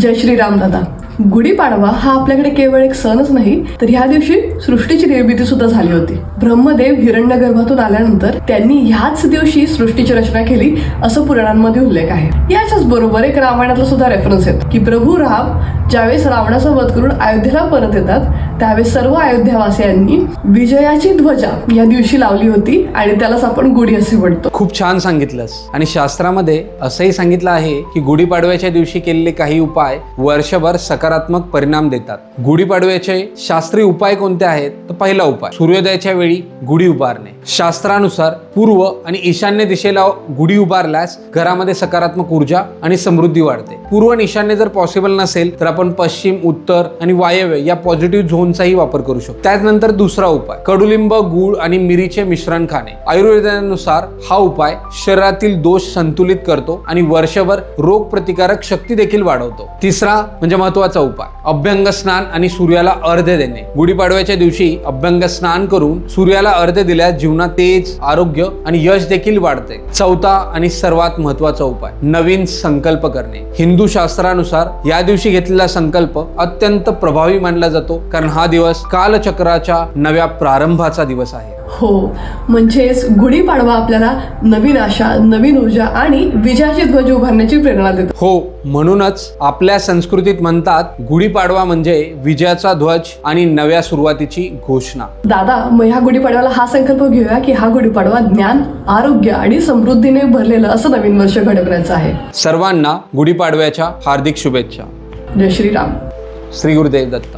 जय श्रीराम दादा. गुढीपाडवा हा आपल्याकडे केवळ एक सणच नाही तर ह्या दिवशी सृष्टीची निर्मिती सुद्धा झाली होती. ब्रह्मदेव हिरण्यगर्भातून आल्यानंतर त्यांनी ह्याच दिवशी सृष्टीची रचना केली असं पुराणांमध्ये उल्लेख आहे. याच्याच बरोबर एक रामायणातला सुद्धा रेफरन्स येतो की प्रभू राम ज्यावेळेस रावणाचा वध करून अयोध्येला परत येतात त्यावेळेस सर्व अयोध्यावासियांनी विजयाची ध्वजा या दिवशी लावली होती आणि त्यालाच आपण गुढी असे म्हणतो. खूप छान सांगितलंस. आणि शास्त्रामध्ये असंही सांगितलं आहे की गुढीपाडव्याच्या दिवशी केलेले काही उपाय वर्षभर सकारात्मक परिणाम देतात. गुढीपाडव्याचे शास्त्रीय उपाय कोणते आहेत? तर पहिला उपाय, सूर्योदयाच्या वेळी गुढी उभारणे. शास्त्रानुसार पूर्व आणि ईशान्य दिशेला गुढी उभारल्यास घरामध्ये सकारात्मक ऊर्जा आणि समृद्धी वाढते. पूर्व आणि ईशान्य जर पॉसिबल नसेल तर आपण पश्चिम, उत्तर आणि वायव्य या पॉझिटिव्ह झोनचाही वापर करू शकतो. त्यानंतर दुसरा उपाय, कडुलिंब, गूळ आणि मिरीचे मिश्रण खाणे. आयुर्वेदानुसार हा उपाय शरीरातील दोष संतुलित करतो आणि वर्षभर रोग प्रतिकारक शक्ती देखील वाढवतो. तिसरा म्हणजे महत्वाचा उपाय, अभ्यंग स्नान आणि सूर्याला अर्घ्य देणे. गुढीपाडव्याच्या दिवशी अभ्यंग स्नान करून सूर्याला अर्घ्य दिल्यास जीवनात तेज, आरोग्य आणि यश देखील वाढते. चौथा आणि सर्वात महत्वाचा उपाय, नवीन संकल्प करणे. हिंदू शास्त्रानुसार या दिवशी घेतलेला संकल्प अत्यंत प्रभावी मानला जातो कारण हा दिवस कालचक्राच्या नव्या प्रारंभाचा दिवस आहे. हो, म्हणजेच गुढीपाडवा आपल्याला नवीन आशा, नवीन ऊर्जा आणि विजयाची ध्वज उभारण्याची प्रेरणा देतो. हो, म्हणूनच आपल्या संस्कृतीत म्हणतात गुढीपाडवा म्हणजे विजयाचा ध्वज आणि नव्या सुरुवातीची घोषणा. दादा, मग ह्या गुढीपाडव्याला हा संकल्प घेऊया की हा गुढीपाडवा ज्ञान, आरोग्य आणि समृद्धीने भरलेलं असं नवीन वर्ष घडवण्याचं आहे. सर्वांना गुढीपाडव्याच्या हार्दिक शुभेच्छा. जय श्रीराम. श्री गुरुदेव दत्त.